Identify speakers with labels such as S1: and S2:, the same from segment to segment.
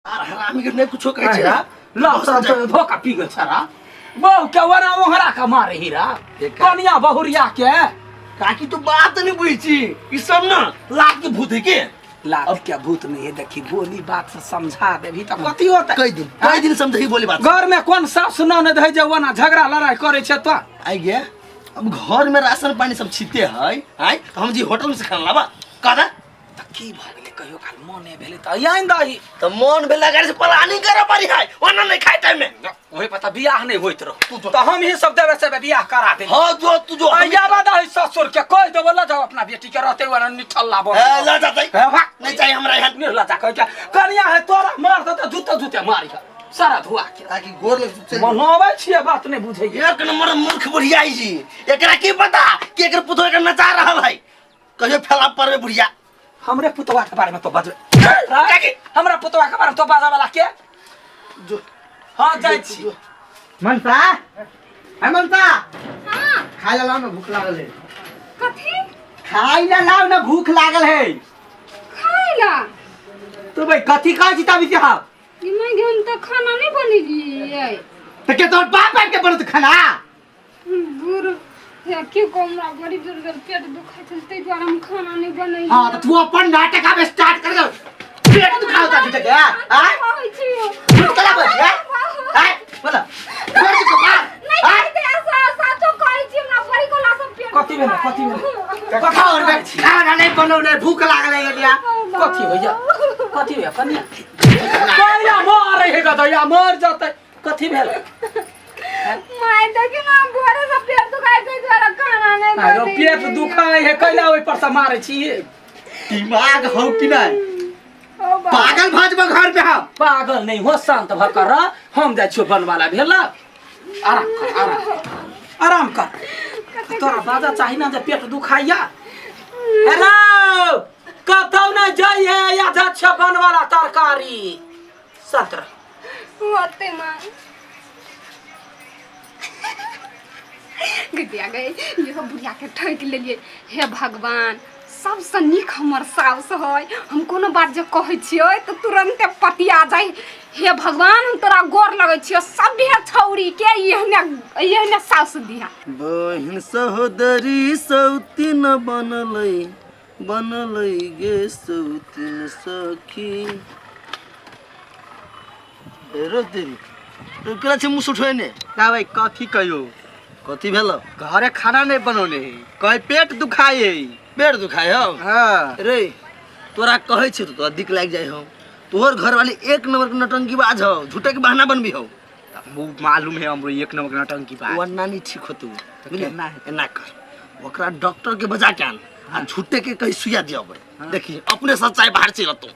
S1: हरामी के नहीं कुछो कहै छै
S2: लौसा धोखा पी गेल छरा बहु के वना ओहरा का मारे हीरा कनिया बहुरिया के
S1: काकी तो बात नहीं बुझी ई सब ना लात के भूत है के
S2: लात के भूत नहीं है देखी बोली बात से समझा देभी त कथि होता
S1: कई दिन समझही बोली बात
S2: घर में कौन साफ सुनाव ने दे जे वना झगड़ा लड़ाई करे छै त
S1: आई गे अब घर में राशन पानी सब छिते है आई हम जी होटल में से खाना लाबा कादा
S2: त की भ गेले कहियो काल मने भेले त आइन दही
S1: त मन भेला गाड़ी से प्लानिंग करे पड़ी है ओना नहीं खाए टाइम में
S2: ओही पता बियाह नहीं होइत रहो त हम ही सब देवे से बियाह करा दे
S1: हां जो तू जो
S2: आया बादा है ससुर के कह देबो ला जाओ अपना बेटी के रहते वाला निठल्ला बोल
S1: ला जातै नहीं चाहिए हमरा यहाँ
S2: नहीं ला जा कह के कनिया है तोरा मार दे त जूता जूते मारी सारा धुआ के
S1: ताकि गोर लग चल
S2: मनोबै छिए बात नहीं बुझै
S1: एक नंबर मूर्ख बुढ़ियाई जी एकरा की पता कि एकर पुतो के नचा रहल है कहियो फैला परबे बुढ़िया
S2: हमरे पुतवा के बारे में तो बाजो हमरा पुतवा के बारे में तो बाजा वाला के
S1: जो
S2: हां जाय छी
S3: मनसा है मनसा हां खाय ला लाओ ना भूख लागल है
S4: कथि
S3: खाय ला लाओ ना भूख लागल है
S4: खाय ला
S3: तो भाई कथि खा जीता भी हा
S4: कि मैं हम तो खाना नहीं बनेलिए
S3: तो के तोर बाप के बनत खाना
S4: गुरु या क्यों कोमरा बड़ी जोर जोर पेट दुखाई चलते द्वारा हम खाना नहीं बनाई
S3: हां तो तू अपन नाटक अब स्टार्ट कर दो पेट दुखावता तुझे क्या हां चला बस हां बोला पेट दुखा
S4: नहीं दे ऐसा साचो कहि छी ना बड़ी कोला सब पेट
S2: कथि भेल
S3: कथा और खाना नहीं बनौले भूख लागल है गया
S2: कथि भैया कथि भैया कनिया कनिया मारे है गदया मर जाते कथि भेल
S4: मैं तो कि ना गोरे सब पेट दुखाई के द्वारा खाना नहीं
S2: अरे
S4: बनेली
S2: पेट दुखाई है कैला ओइ पर से मारे छी
S3: दिमाग हो कि नहीं पागल भाजबा घर पे हम
S2: पागल नहीं हो शांत भ कर हम जाय छियो बनवाला भेल आराम कर तोरा बाजा चाहि ना जे पेट दुखाइया हेलो कतौ ना जाई है या जा छ बनवाला तरकारी सत्र
S4: होते मां गदिया गए ये बुढ़िया के ठोक लेलिए हे भगवान सबसे निक हमर साउस है हम कोनो बात जे कहै छियै त तुरंते पतिया जाय हे भगवान हम तोरा गोर लगै छियै सब ढेर छौरी के एहने साउस दिया
S1: बहिन सहोदरी सौतीन बनलै गे सौतीन सखी रो तेरी तो करा छ मुस उठोय ने
S3: का भाई कथि कहियो
S1: कथि भेल
S3: घरे खाना नहीं बनौले है कहे पेट दुखाए है
S1: पेट दुखाय हो
S3: हां
S1: रे तोरा कहै छ तो अधिक लाग जाय हो तोहर घर वाली एक नंबर के नटंकी बाज हो झूठे के बहाना बनबी हो
S3: मालूम है हमरो एक नंबर के नटंकी बाज
S1: वरना नहीं ठीक हो तू ना कर ओकरा डॉक्टर के बजा के आन आ झूठे के कहीं सुइया दिया देखी अपने सच्चाई बाहर से रहतो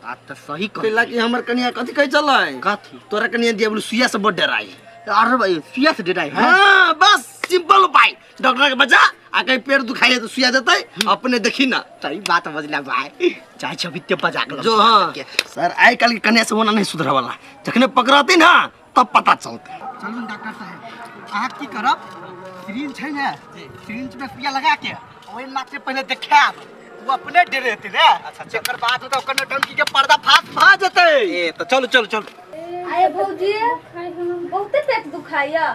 S3: बात तो सही
S1: कहला कि हमर कनिया कथि कहि चलै
S3: कथि
S1: तोरा कनिया दिया बोल सुइया से बड़ डराई
S3: अरे भाई सुइया से डराई है
S1: हां बस सिंपल उपाय डॉक्टर के बजा आ कहीं पेट दुखाई तो सुइया देतै अपने देखी ना
S3: सही बात समझला भाई चाहे छबिते बजा के
S1: जो हां सर आई काल के कन्या से होना नहीं सुधर वाला जखने पकड़ती ना तब पता चलते
S3: चलू डॉक्टर साहब आहा की करब सिरिंज छै ने सिरिंज में सुइया लगा के ओइ मात्र पहले देखाब वो अपने डरेते रे अच्छा चक्कर बात होता ओकर टंकी के पर्दा फास भा जते ए तो चलो चलो चलो
S4: आए भौजी बहुत पेट दुखाइया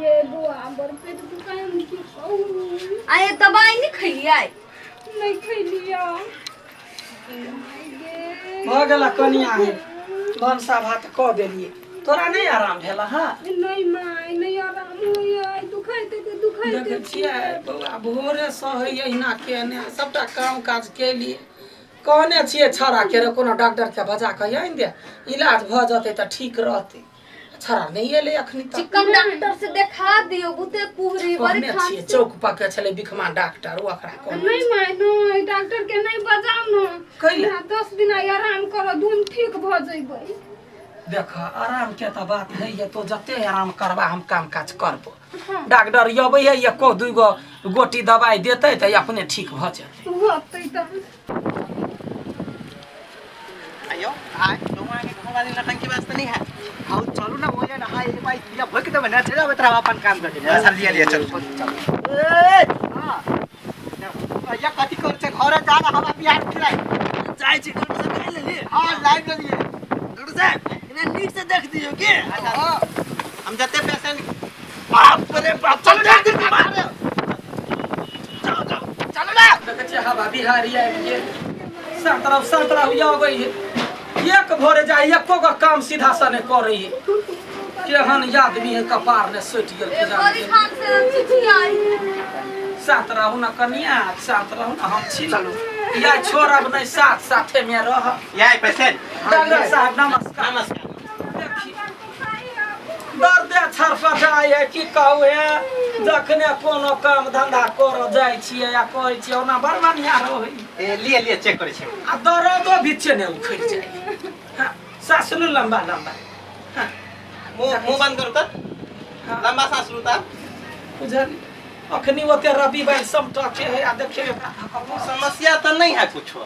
S4: ये बुआ बड़ पेट दुखाई हम की कहू आए दवाई नहीं खइलिया नहीं खइलिया
S2: हो गेला कनिया है भनसा भात क देलिए तोरा नहीं आराम भेला हां
S4: नहीं माय नहीं आराम होइया दुखाइते
S2: देखे छियै बौआ भोरे सहैया हिना केने सबटा काम काज के लिए कहने छियै छड़ा के रे कोनो डॉक्टर के बजा के आइन दे इलाज भ जते त ठीक रहते छड़ा नहीं एले अखनी तक
S4: चिकन डॉक्टर से देखा दियो बुते पुहरी बड़ी खांसी
S2: छियै चौक पर के छले बिखमा डॉक्टर ओकरा कहने
S4: नहीं माय नहीं डॉक्टर के नहीं बजाओ न
S2: कैला
S4: 10 दिन आराम करो धुन ठीक भ जइबै
S2: देख आराम के त बात है ये तो जते आराम करबा हम काम काज करबो डॉक्टर यबै है ये को दुगो गोटी दवाई देतै त अपने ठीक भ जातै
S4: होतै त
S3: आयो आइ लोगन के वाली नटंकी बात नहीं है। आओ चलो ना वो ये ना ये भाई या भग के बना चला बतरा अपन काम कर दे।
S1: अच्छा लिया चलो
S3: ए हां या कति कर से घर जा ना हवा बिहार खिलाए
S1: जाय छी डॉक्टर साहब कह ले
S3: हां लाइव ले लिए
S1: डॉक्टर साहब इन्हें नीक से देख दियो के
S3: हां हम जाते पेशेंट
S1: बाप रे बाप चलो देख दी मार चलो ना
S2: देखिए हवा बिहारी है ये संतरा हुआ गई है एक भोरे जाए एको का काम सीधा सा नहीं कर रही है केहन आदमी है कपार ने सोच गेल साथ रहू ना कनिया साथ रहू ना हम छी या छोड़ब नहीं साथ साथे में रह
S3: या पेशेंट
S2: डॉक्टर साहब नमस्कार
S3: नमस्कार
S2: दर्द छरफा जाए कि कहू है जखने कोनो काम धंधा कर जाय छियै या करै छियै ओना बड़ बढ़िया रहै
S3: ए लिए चेक करे छै
S2: आ दर्दो बीचे ने उखड़ जाए हां सांस लो लंबा लंबा हां
S3: मुंह बंद करू त लंबा सांस लो त
S2: बुझल अखनी ओते रवि बाई समटा के है आ देखिए
S3: समस्या तो नहीं है कुछ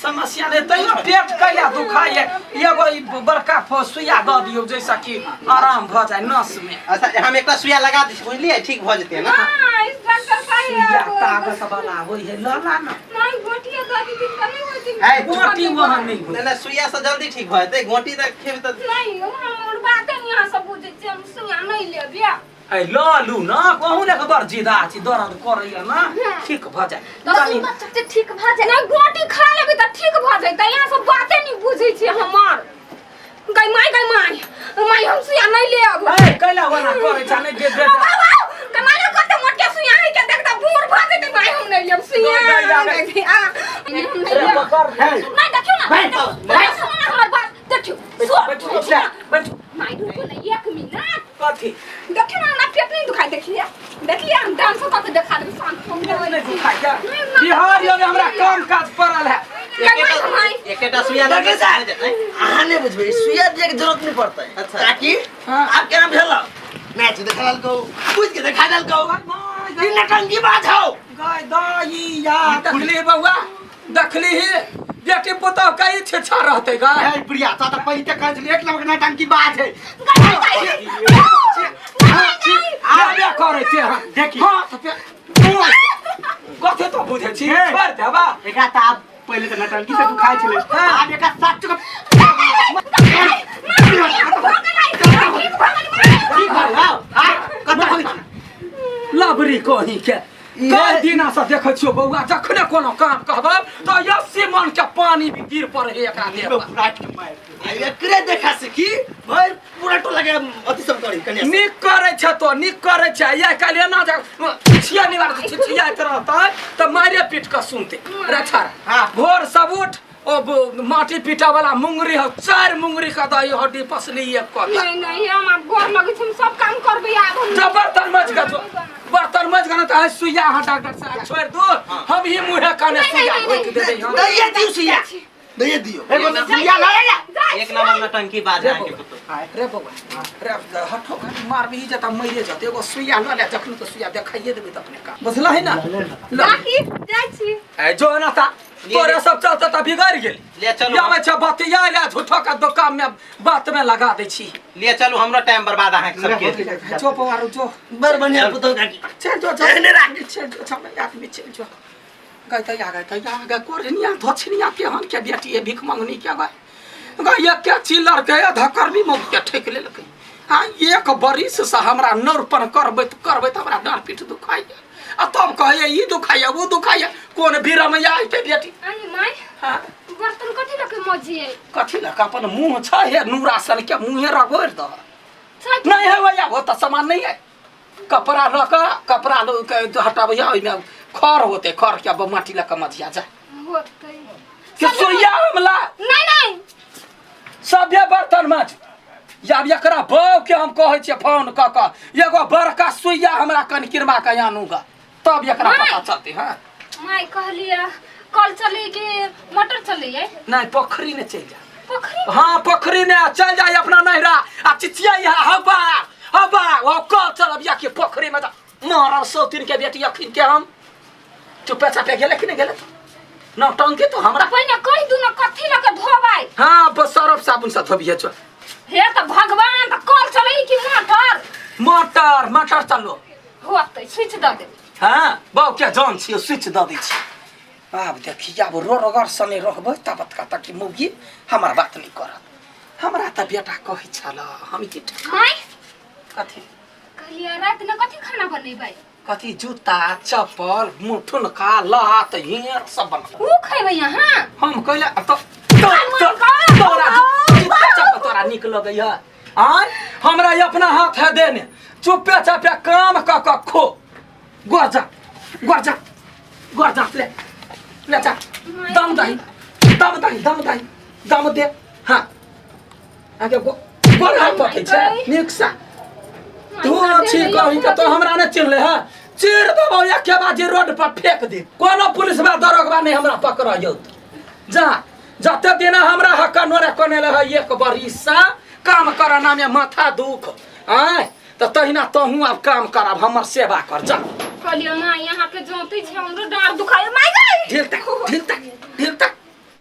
S2: समस्या नहीं तैयो पेट कैला दुखाए एगो बड़का सुइया द दियो जैसा कि आराम भ जाए नस में
S3: अच्छा हम एकटा सुइया लगा दी बुझलिए ठीक भ जेते ना
S4: हां इस डॉक्टर
S2: सुइया
S4: साहब
S2: ताकत वाला होई है लला ना
S4: नहीं गोटिया दादी दिन का नहीं होती
S3: है
S2: गोटी वहां नहीं होई
S3: ना सुइया से जल्दी ठीक भ जेते गोटी तक खेब त
S4: नहीं हम बात नहीं यहां सब बुझे छी हम सुइया नहीं लेबिया
S2: ए लालू ना कहू ने खबर जिदा छी दर्द करैया ना ठीक भ जाए
S4: दस बच्चा से ठीक भ जाए ना गोटी खा लेबे त ठीक भ जाए त यहां सब बातें नहीं बुझे छी हमर गई माई हम सुइया नहीं ले आबो
S2: ए कैला वाला करे छ नहीं दे दे
S4: कमाले करते मोटे सुइया है के देखता बूढ़ भ जेते माई हम नहीं लेब सुइया
S2: रे पकड़
S4: नहीं देखियो ना नहीं सुन हमर बात देखियो
S2: बैठ
S4: माई रुको ना 1 मिनट
S2: कथी
S4: देखियो ना हमरा पेट नहीं दुखाई देखिए हम डांस करके दिखा देब शांत हो
S2: नहीं दुखाई जा बिहार यो हमरा काम काज पड़ल है
S3: एकेटा सुइया
S1: डॉक्टर साहब अहाँ नहीं बुझबे सुइया दिए के जरूरत नहीं पड़ता है
S3: अच्छा।
S1: ताकि आप क्या नाम भेला मैच देखा दल को पूछ के देखा दल को ई नटंकी बात हो
S2: गाय दाई या देखली बउआ देखली ही बेटी पुतौ कई छेछा रहते गाय
S3: है प्रिया ता त पहिले काज एक नंबर नटंकी बात है
S2: आबे करे ते
S3: देखी
S2: हां कथे तो बुझे छी छोड़ देबा
S3: एकरा त आप पहिले त नटंकी से तू खाइ छले आब एका सच को ठीक है हां कत होई
S2: लबरी कहीं के कई दिना से देखे छियो बउआ जखने कोनो काम कहब तो 80 मन के पानी भी गिर पड़े एकरा देह पर
S3: फुराट के मार
S1: एकरे देखा से की भाई पूरा टोला के अति सब करी कन्या
S2: निक करे छ तो निक करे छ या काले ना जा छिया निवार छिया रहता त मारे पीट के सुनते रे छार
S3: हां
S2: भोर सब उठ ओ माटी पीटा वाला मुंगरी हो 4 मुंगरी का दही हड्डी पसली एक को
S4: नहीं हम आप गोर लगे हम सब काम करबे आब हम
S2: जब बर्तन मज का बर्तन मज का त सुइया हा डॉक्टर साहब छोड़ दो हम ही मुंह काने सुइया होई के दे दे हम
S1: दैया दियो सुइया दैया दियो
S3: एगो सुइया लगा
S5: एक नंबर नटंकी बाज है के पुतो
S2: रे बाबा रे हठो मार भी जता मरे जते एगो सुइया न ले जखन तो सुइया देखाइए देबे त अपने का बुझला है ना
S4: बाकी जाय छी
S2: ए जो ना था तोरे सब चलता त बिगड़ गेल
S5: ले चलो
S2: या में छ बतिया ले झूठो का दुकान में बात में लगा दे छी
S5: ले चलो हमरो टाइम बर्बाद है सबके
S2: जो पवारो जो
S1: बर बढ़िया पुतो काकी
S2: चल जो
S1: एने राख
S2: चल जो सब आदमी चल जो गई त या कोरनिया धोछनिया के हन के बेटी है भीख मांगनी के गई एक के चिल्लर के धकर भी मुख के ठेक ले लके हां एक बरिस से हमरा नरपन करबे त हमरा डांर पीठ दुखाई आ तब कहे ई दुखाई वो दुखाई कोन बीरा में आई के बेटी
S4: अनि माई
S2: हां
S4: बर्तन कथि लके मजी है
S2: कथि लका अपन मुंह छ है नूरासन के मुंह रगोर द नहीं है भैया वो त सामान नहीं है कपड़ा रख कपड़ा हटावे ओइ में खर होते खर के माटी लका मधिया जा
S4: होतै
S2: के सुइया हमला
S4: नहीं
S2: सभ्य बर्तन मज या एकरा बाव के हम कहै छियै फोन क क एगो बड़का सुइया हमरा कन किरमा के आनूगा तब एकरा पता चलते हां
S4: माई कहलिया कल चले के मटर चले है
S2: नहीं पोखरी ने चल जा
S4: पोखरी
S2: हां पोखरी ने चल जाए अपना नहरा आ चिचिया हवा वो कल चलब या के पोखरी में मारब 100 दिन के बेटी अखिन के हम चुपे चापे गेले कि नहीं गेले नौटंकी तो हमरा
S4: पहिने कहि दू न कथी लके धोबै
S2: हां बस सरफ साबुन से धोबिए छ
S4: हे त भगवान त कल चलै कि
S2: मटर चलो
S4: होतै स्विच द दे
S2: हां बाउ क्या जान छियो स्विच द दै छी अब देखिए अब रोरगर सने रहबै तब तक कि मुगी हमरा बात नहीं करत हमरा त बेटा कहै छला हम की
S4: माय
S2: कथी
S4: कहलिए रात न कथी खाना बनेबै
S2: कथी जूता चप्पल मुठुन का लात हियर सब बना
S4: ऊ खैबै यहाँ
S2: हम कहले तोरा निक लगैया आय हमरा अपना हाथ है देने चुपे चापे काम क खो गोरजा ले जा दम दे हाँ आगे गोर हाथ पकै छै निक सा तू छी कहि के तो हमरा ने चिन्हले है चीर देबो एक बाजी रोड पर फेंक दे कोनो पुलिस बा दरोगा नहीं हमरा पकड़ियो जा जते दिन हमरा हक नोरे कोने है एक बरिसा काम कर नामे माथा दुख आय त तहिना तहू अब काम करब हमर सेवा कर जा
S4: कहलिए मां यहाँ के जोती छै हमरो डार दुखाय माय गई
S2: ढिल तक